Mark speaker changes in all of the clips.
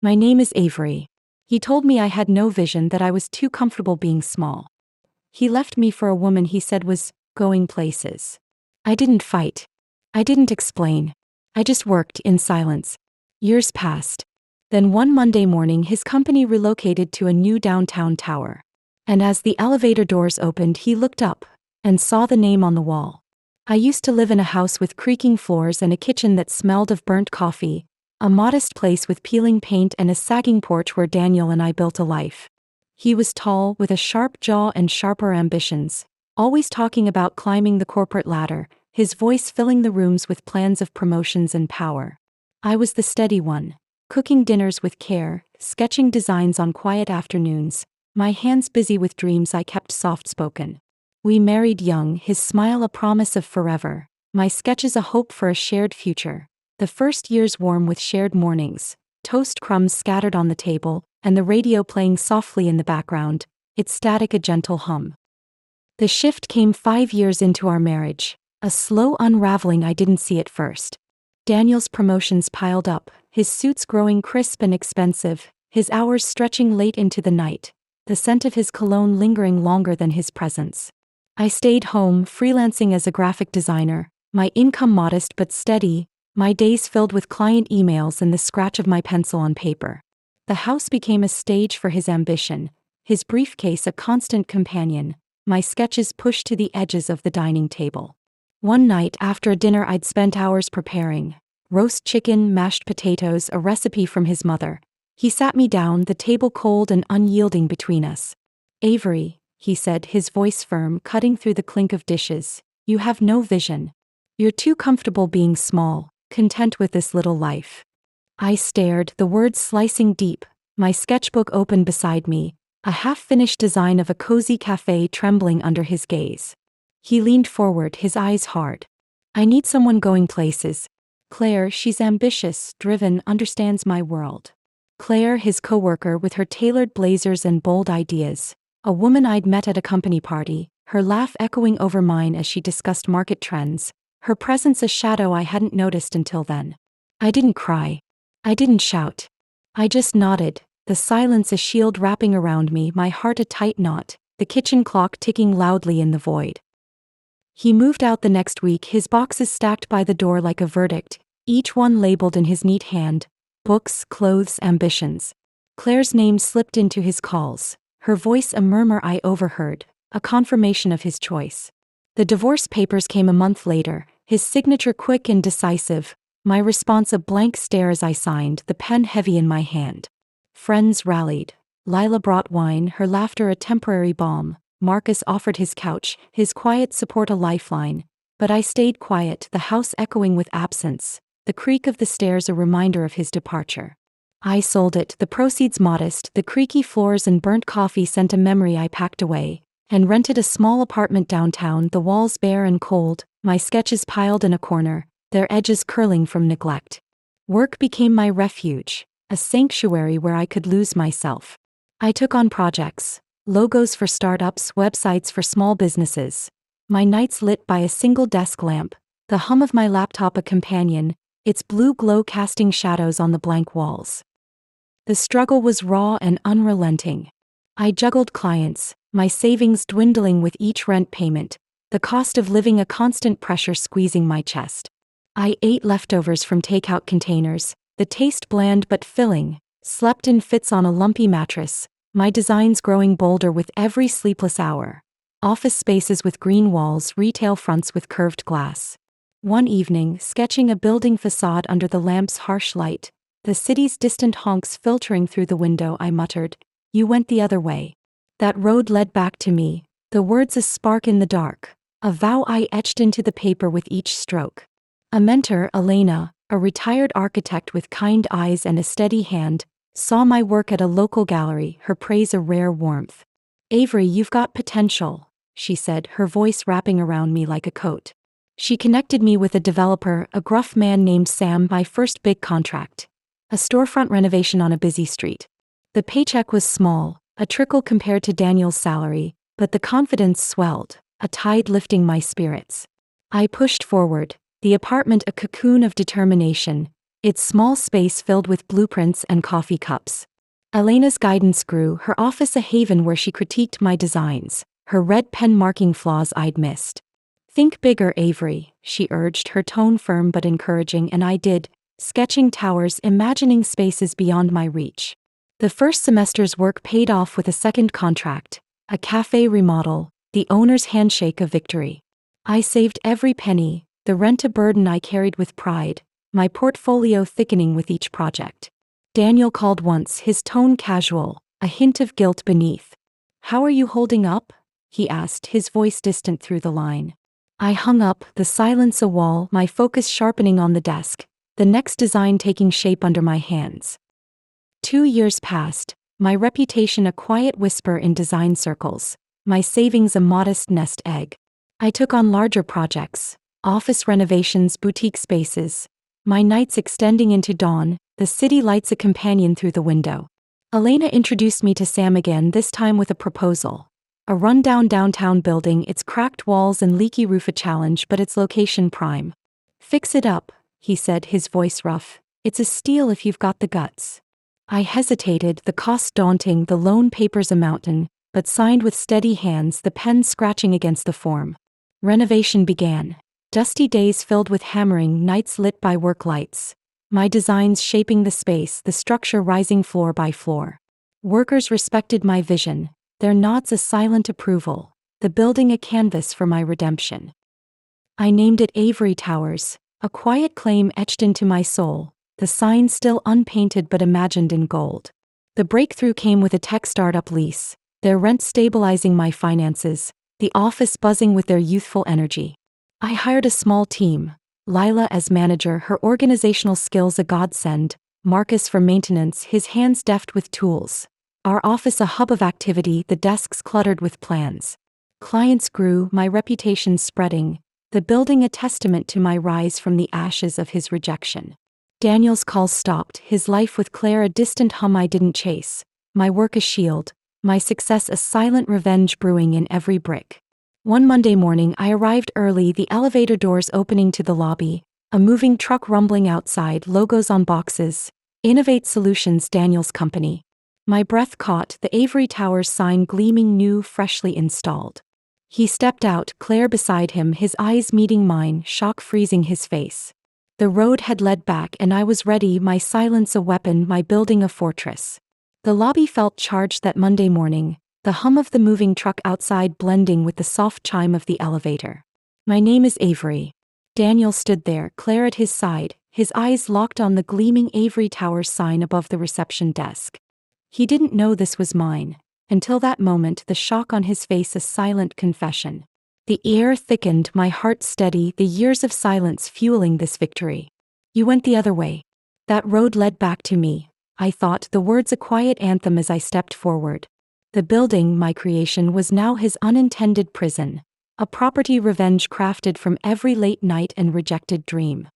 Speaker 1: My name is Avery. He told me I had no vision, that I was too comfortable being small. He left me for a woman he said was going places. I didn't fight. I didn't explain. I just worked in silence. Years passed. Then one Monday morning his company relocated to a new downtown tower. And as the elevator doors opened he looked up and saw the name on the wall. I used to live in a house with creaking floors and a kitchen that smelled of burnt coffee, a modest place with peeling paint and a sagging porch where Daniel and I built a life. He was tall, with a sharp jaw and sharper ambitions, always talking about climbing the corporate ladder, his voice filling the rooms with plans of promotions and power. I was the steady one, cooking dinners with care, sketching designs on quiet afternoons, my hands busy with dreams I kept soft-spoken. We married young, his smile a promise of forever, my sketches a hope for a shared future. The first years warm with shared mornings, toast crumbs scattered on the table, and the radio playing softly in the background, its static a gentle hum. The shift came 5 years into our marriage, a slow unraveling I didn't see at first. Daniel's promotions piled up, his suits growing crisp and expensive, his hours stretching late into the night, the scent of his cologne lingering longer than his presence. I stayed home, freelancing as a graphic designer, my income modest but steady, my days filled with client emails and the scratch of my pencil on paper. The house became a stage for his ambition, his briefcase a constant companion, my sketches pushed to the edges of the dining table. One night after a dinner I'd spent hours preparing, roast chicken, mashed potatoes, a recipe from his mother, he sat me down, the table cold and unyielding between us. "Avery," he said, his voice firm, cutting through the clink of dishes, "you have no vision. You're too comfortable being small, content with this little life." I stared, the words slicing deep, my sketchbook open beside me, a half-finished design of a cozy cafe trembling under his gaze. He leaned forward, his eyes hard. "I need someone going places. Claire, she's ambitious, driven, understands my world." Claire, his coworker with her tailored blazers and bold ideas, a woman I'd met at a company party, her laugh echoing over mine as she discussed market trends, her presence a shadow I hadn't noticed until then. I didn't cry. I didn't shout. I just nodded, the silence a shield wrapping around me, my heart a tight knot, the kitchen clock ticking loudly in the void. He moved out the next week, his boxes stacked by the door like a verdict, each one labeled in his neat hand: books, clothes, ambitions. Claire's name slipped into his calls, her voice a murmur I overheard, a confirmation of his choice. The divorce papers came a month later, his signature quick and decisive, my response a blank stare as I signed, the pen heavy in my hand. Friends rallied. Lila brought wine, her laughter a temporary balm. Marcus offered his couch, his quiet support a lifeline. But I stayed quiet, the house echoing with absence, the creak of the stairs a reminder of his departure. I sold it, the proceeds modest, the creaky floors and burnt coffee sent a memory I packed away, and rented a small apartment downtown, the walls bare and cold, my sketches piled in a corner, their edges curling from neglect. Work became my refuge, a sanctuary where I could lose myself. I took on projects, logos for startups, websites for small businesses. My nights lit by a single desk lamp, the hum of my laptop a companion, its blue glow casting shadows on the blank walls. The struggle was raw and unrelenting. I juggled clients, my savings dwindling with each rent payment, the cost of living a constant pressure squeezing my chest. I ate leftovers from takeout containers, the taste bland but filling, slept in fits on a lumpy mattress, my designs growing bolder with every sleepless hour. Office spaces with green walls, retail fronts with curved glass. One evening, sketching a building facade under the lamp's harsh light, the city's distant honks filtering through the window, I muttered, "You went the other way." That road led back to me, the words a spark in the dark, a vow I etched into the paper with each stroke. A mentor, Elena, a retired architect with kind eyes and a steady hand, saw my work at a local gallery, her praise a rare warmth. "Avery, you've got potential," she said, her voice wrapping around me like a coat. She connected me with a developer, a gruff man named Sam, my first big contract. A storefront renovation on a busy street. The paycheck was small, a trickle compared to Daniel's salary, but the confidence swelled, a tide lifting my spirits. I pushed forward, the apartment a cocoon of determination, its small space filled with blueprints and coffee cups. Elena's guidance grew, her office a haven where she critiqued my designs, her red pen marking flaws I'd missed. Think bigger, Avery, she urged, her tone firm but encouraging, and I did, sketching towers, imagining spaces beyond my reach. The first semester's work paid off with a second contract, a cafe remodel, the owner's handshake of victory. I saved every penny, the rent a burden I carried with pride, my portfolio thickening with each project. Daniel called once, his tone casual, a hint of guilt beneath. "How are you holding up?" he asked, his voice distant through the line. I hung up, the silence a wall, my focus sharpening on the desk, the next design taking shape under my hands. 2 years passed, my reputation a quiet whisper in design circles, my savings a modest nest egg. I took on larger projects, office renovations, boutique spaces, my nights extending into dawn, the city lights a companion through the window. Elena introduced me to Sam again, this time with a proposal. A rundown downtown building, its cracked walls and leaky roof a challenge, but its location prime. "Fix it up," he said, his voice rough. "It's a steal if you've got the guts." I hesitated, the cost daunting, the loan papers a mountain, but signed with steady hands, the pen scratching against the form. Renovation began. Dusty days filled with hammering, nights lit by work lights. My designs shaping the space, the structure rising floor by floor. Workers respected my vision, their nods a silent approval, the building a canvas for my redemption. I named it Avery Towers, a quiet claim etched into my soul, the sign still unpainted but imagined in gold. The breakthrough came with a tech startup lease, their rent stabilizing my finances, the office buzzing with their youthful energy. I hired a small team, Lila as manager, her organizational skills a godsend, Marcus for maintenance, his hands deft with tools. Our office a hub of activity, the desks cluttered with plans. Clients grew, my reputation spreading, the building a testament to my rise from the ashes of his rejection. Daniel's calls stopped, his life with Claire a distant hum I didn't chase, my work a shield, my success a silent revenge brewing in every brick. One Monday morning I arrived early, the elevator doors opening to the lobby, a moving truck rumbling outside, logos on boxes, Innovate Solutions, Daniel's company. My breath caught, the Avery Towers sign gleaming new, freshly installed. He stepped out, Claire beside him, his eyes meeting mine, shock freezing his face. The road had led back and I was ready, my silence a weapon, my building a fortress. The lobby felt charged that Monday morning, the hum of the moving truck outside blending with the soft chime of the elevator. "My name is Avery." Daniel stood there, Claire at his side, his eyes locked on the gleaming Avery Towers sign above the reception desk. He didn't know this was mine. Until that moment, the shock on his face a silent confession. The air thickened, my heart steady, the years of silence fueling this victory. "You went the other way. That road led back to me," I thought, the words a quiet anthem as I stepped forward. The building, my creation, was now his unintended prison, a property revenge crafted from every late night and rejected dream.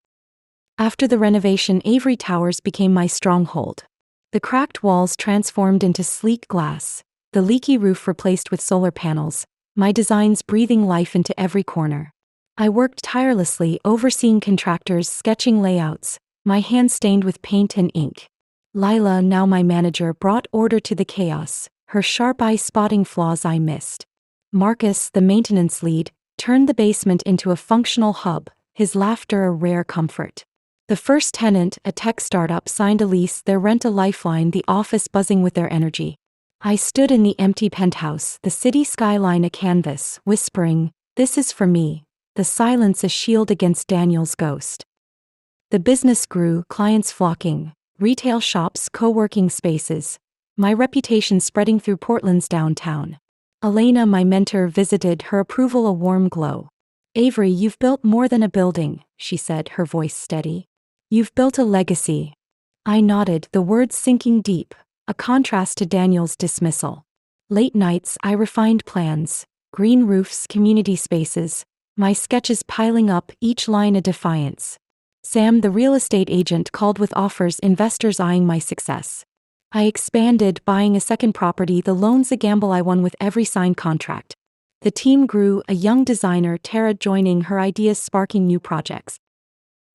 Speaker 1: After the renovation, Avery Towers became my stronghold. The cracked walls transformed into sleek glass, the leaky roof replaced with solar panels, my designs breathing life into every corner. I worked tirelessly, overseeing contractors, sketching layouts, my hands stained with paint and ink. Lila, now my manager, brought order to the chaos, her sharp eye spotting flaws I missed. Marcus, the maintenance lead, turned the basement into a functional hub, his laughter a rare comfort. The first tenant, a tech startup, signed a lease, their rent a lifeline, the office buzzing with their energy. I stood in the empty penthouse, the city skyline a canvas, whispering, "This is for me," the silence a shield against Daniel's ghost. The business grew, clients flocking, retail shops, co-working spaces, my reputation spreading through Portland's downtown. Elena, my mentor, visited, her approval a warm glow. "Avery, you've built more than a building," she said, her voice steady. "You've built a legacy." I nodded, the words sinking deep, a contrast to Daniel's dismissal. Late nights, I refined plans, green roofs, community spaces, my sketches piling up, each line a defiance. Sam, the real estate agent, called with offers, investors eyeing my success. I expanded, buying a second property, the loans a gamble I won with every signed contract. The team grew, a young designer, Tara, joining, her ideas sparking new projects.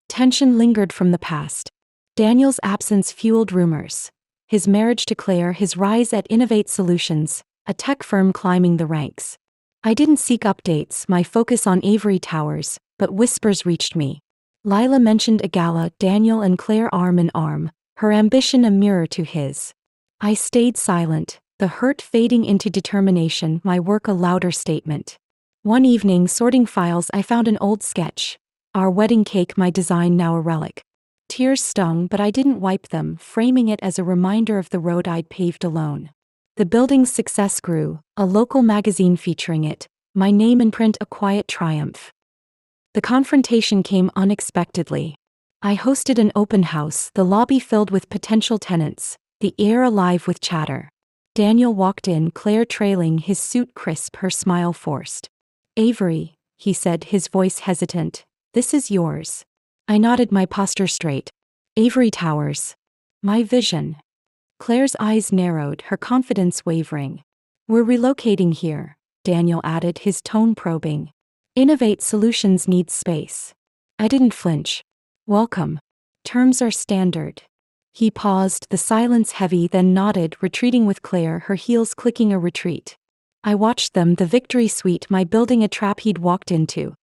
Speaker 1: Tension lingered from the past. Daniel's absence fueled rumors. His marriage to Claire, his rise at Innovate Solutions, a tech firm climbing the ranks. I didn't seek updates, my focus on Avery Towers, but whispers reached me. Lila mentioned a gala, Daniel and Claire arm in arm, her ambition a mirror to his. I stayed silent, the hurt fading into determination, my work a louder statement. One evening, sorting files, I found an old sketch. Our wedding cake, my design now a relic. Tears stung, but I didn't wipe them, framing it as a reminder of the road I'd paved alone. The building's success grew, a local magazine featuring it, my name in print a quiet triumph. The confrontation came unexpectedly. I hosted an open house, the lobby filled with potential tenants, the air alive with chatter. Daniel walked in, Claire trailing, his suit crisp, her smile forced. "Avery," he said, his voice hesitant, "this is yours." I nodded, my posture straight. "Avery Towers. My vision." Claire's eyes narrowed, her confidence wavering. "We're relocating here," Daniel added, his tone probing. "Innovate Solutions needs space." I didn't flinch. "Welcome. Terms are standard." He paused, the silence heavy, then nodded, retreating with Claire, her heels clicking a retreat. I watched them, the victory suite, my building a trap he'd walked into.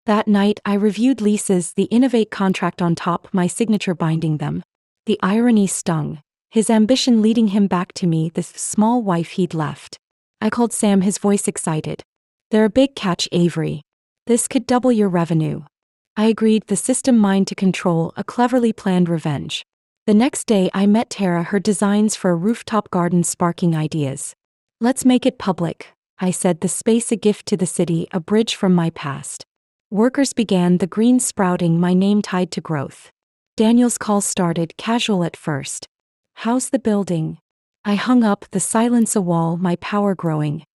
Speaker 1: That night, I reviewed leases, the Innovate contract on top, my signature binding them. The irony stung. His ambition leading him back to me, the small wife he'd left. I called Sam, his voice excited. "They're a big catch, Avery. This could double your revenue." I agreed, the system mine to control, a cleverly planned revenge. The next day, I met Tara, her designs for a rooftop garden sparking ideas. "Let's make it public," I said, the space a gift to the city, a bridge from my past. Workers began, the green sprouting, my name tied to growth. Daniel's call started, casual at first. "How's the building?" I hung up, the silence a wall, my power growing.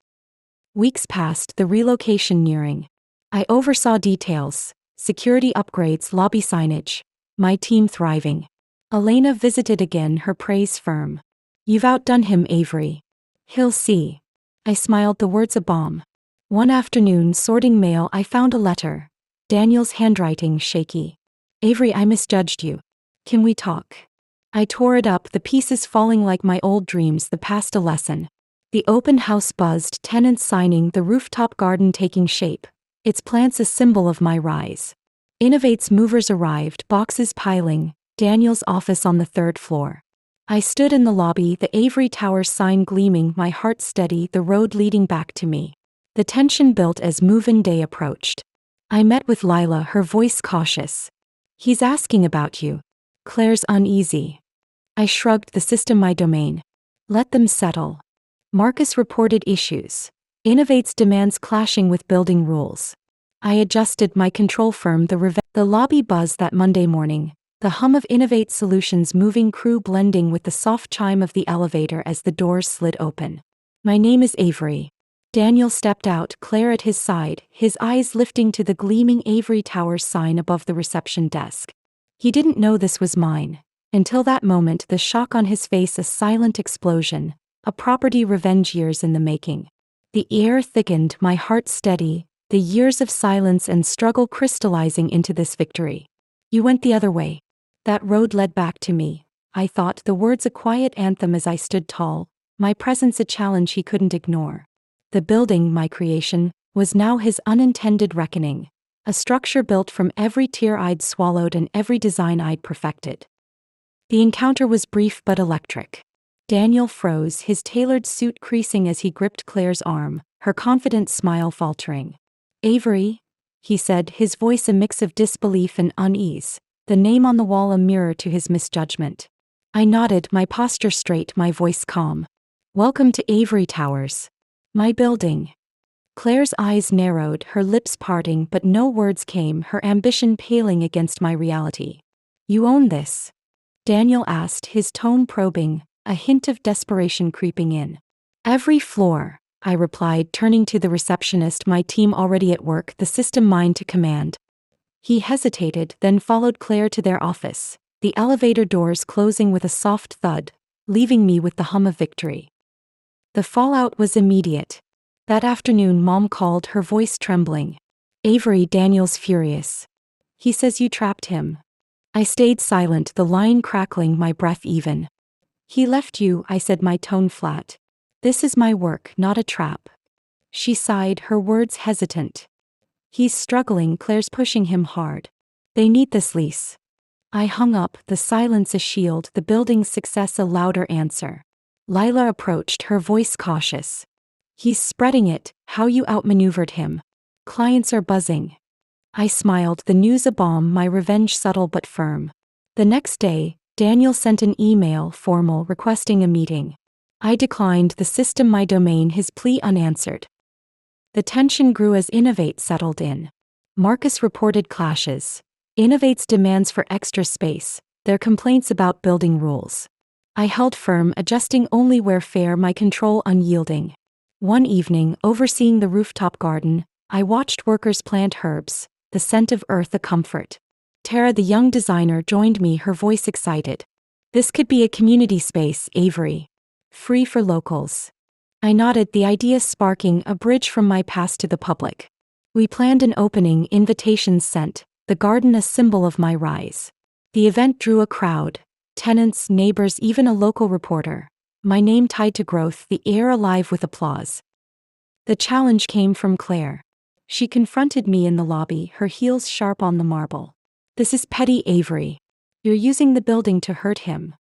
Speaker 1: Weeks passed, the relocation nearing. I oversaw details, security upgrades, lobby signage. My team thriving. Elena visited again, her praise firm. "You've outdone him, Avery. He'll see." I smiled, the words a bomb. One afternoon, sorting mail, I found a letter. Daniel's handwriting shaky. "Avery, I misjudged you. Can we talk?" I tore it up, the pieces falling like my old dreams, the past a lesson. The open house buzzed, tenants signing, the rooftop garden taking shape. Its plants a symbol of my rise. Innovate's movers arrived, boxes piling, Daniel's office on the third floor. I stood in the lobby, the Avery Towers sign gleaming, my heart steady, the road leading back to me. The tension built as move-in day approached. I met with Lila, her voice cautious. "He's asking about you." Claire's uneasy. I shrugged, the system my domain. "Let them settle." Marcus reported issues. Innovate's demands clashing with building rules. I adjusted, my control firm, the lobby buzzed that Monday morning. The hum of Innovate Solutions' moving crew blending with the soft chime of the elevator as the doors slid open. "My name is Avery." Daniel stepped out, Claire at his side, his eyes lifting to the gleaming Avery Towers sign above the reception desk. He didn't know this was mine. Until that moment, the shock on his face a silent explosion, a property revenge years in the making. The air thickened, my heart steady, the years of silence and struggle crystallizing into this victory. "You went the other way. That road led back to me," I thought, the words a quiet anthem as I stood tall, my presence a challenge he couldn't ignore. The building, my creation, was now his unintended reckoning, a structure built from every tear I'd swallowed and every design I'd perfected. The encounter was brief but electric. Daniel froze, his tailored suit creasing as he gripped Claire's arm, her confident smile faltering. "Avery," he said, his voice a mix of disbelief and unease, the name on the wall a mirror to his misjudgment. I nodded, my posture straight, my voice calm. "Welcome to Avery Towers. My building." Claire's eyes narrowed, her lips parting, but no words came, her ambition paling against my reality. "You own this?" Daniel asked, his tone probing, a hint of desperation creeping in. "Every floor," I replied, turning to the receptionist, my team already at work, the system mine to command. He hesitated, then followed Claire to their office, the elevator doors closing with a soft thud, leaving me with the hum of victory. The fallout was immediate. That afternoon, Mom called, her voice trembling. "Avery, Daniel's furious. He says you trapped him." I stayed silent, the line crackling, my breath even. He left you, I said, my tone flat. This is my work, not a trap. She sighed, her words hesitant. He's struggling, Claire's pushing him hard. They need this lease. I hung up, the silence a shield, the building's success a louder answer. Lila approached, her voice cautious. He's spreading it, how you outmaneuvered him. Clients are buzzing. I smiled, the news a bomb, my revenge subtle but firm. The next day, Daniel sent an email, formal, requesting a meeting. I declined, the system my domain, his plea unanswered. The tension grew as Innovate settled in. Marcus reported clashes. Innovate's demands for extra space, their complaints about building rules. I held firm, adjusting only where fair, my control unyielding. One evening, overseeing the rooftop garden, I watched workers plant herbs, the scent of earth a comfort. Tara, the young designer, joined me, her voice excited. This could be a community space, Avery. Free for locals. I nodded, the idea sparking a bridge from my past to the public. We planned an opening, invitations sent, the garden a symbol of my rise. The event drew a crowd, tenants, neighbors, even a local reporter. My name tied to growth, the air alive with applause. The challenge came from Claire. She confronted me in the lobby, her heels sharp on the marble. This is petty, Avery. You're using the building to hurt him.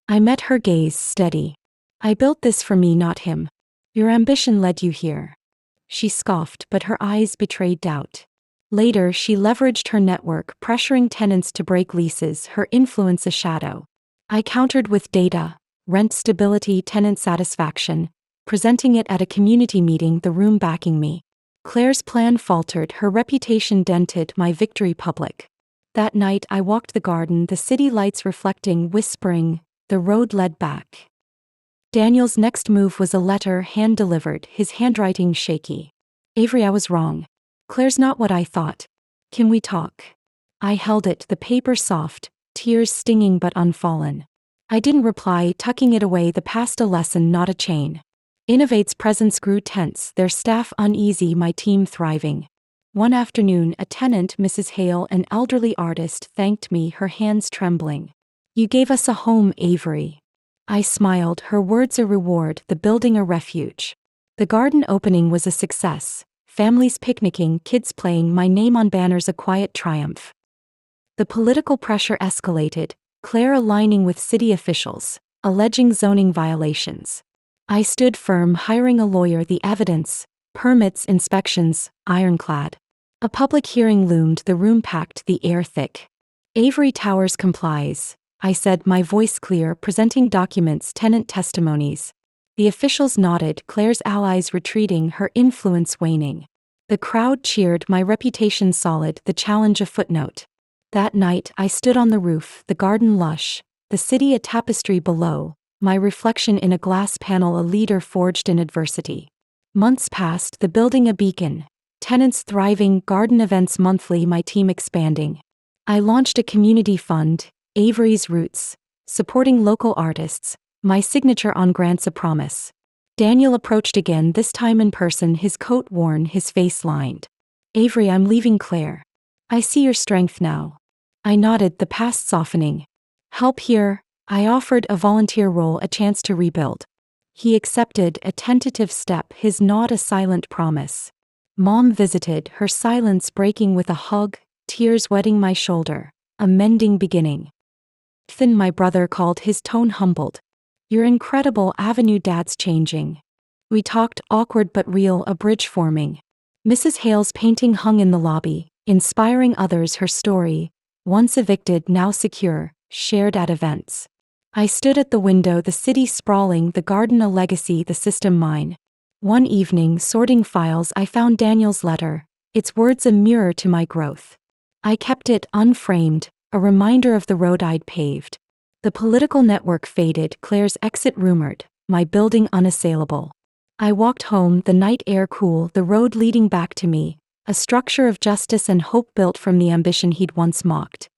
Speaker 1: I met her gaze, steady. I built this for me, not him. Your ambition led you here. She scoffed, but her eyes betrayed doubt. Later, she leveraged her network, pressuring tenants to break leases, her influence a shadow. I countered with data, rent stability, tenant satisfaction, presenting it at a community meeting, the room backing me. Claire's plan faltered, her reputation dented, my victory public. That night I walked the garden, the city lights reflecting, whispering, the road led back. Daniel's next move was a letter, hand-delivered, his handwriting shaky. Avery, I was wrong. Claire's not what I thought. Can we talk? I held it, the paper soft, tears stinging but unfallen. I didn't reply, tucking it away, the past a lesson, not a chain. Innovate's presence grew tense, their staff uneasy, my team thriving. One afternoon, a tenant, Mrs. Hale, an elderly artist, thanked me, her hands trembling. You gave us a home, Avery. I smiled, her words a reward, the building a refuge. The garden opening was a success. Families picnicking, kids playing, my name on banners a quiet triumph. The political pressure escalated, Claire aligning with city officials, alleging zoning violations. I stood firm, hiring a lawyer, the evidence, permits, inspections, ironclad. A public hearing loomed, the room packed, the air thick. Avery Towers complies, I said, my voice clear, presenting documents, tenant testimonies. The officials nodded, Claire's allies retreating, her influence waning. The crowd cheered, my reputation solid, the challenge a footnote. That night I stood on the roof, the garden lush, the city a tapestry below, my reflection in a glass panel, a leader forged in adversity. Months passed, the building a beacon, tenants thriving, garden events monthly, my team expanding. I launched a community fund, Avery's Roots, supporting local artists, my signature on grants a promise. Daniel approached again, this time in person, his coat worn, his face lined. Avery, I'm leaving Claire. I see your strength now. I nodded, the past softening. Help here, I offered a volunteer role, a chance to rebuild. He accepted, a tentative step, his nod a silent promise. Mom visited, her silence breaking with a hug, tears wetting my shoulder, a mending beginning. Finn, my brother called, his tone humbled. You're incredible, Avenue, Dad's changing. We talked, awkward but real, a bridge forming. Mrs. Hale's painting hung in the lobby, inspiring others, her story, once evicted, now secure, shared at events. I stood at the window, the city sprawling, the garden a legacy, the system mine. One evening, sorting files, I found Daniel's letter, its words a mirror to my growth. I kept it unframed, a reminder of the road I'd paved. The political network faded, Claire's exit rumored, my building unassailable. I walked home, the night air cool, the road leading back to me, a structure of justice and hope built from the ambition he'd once mocked.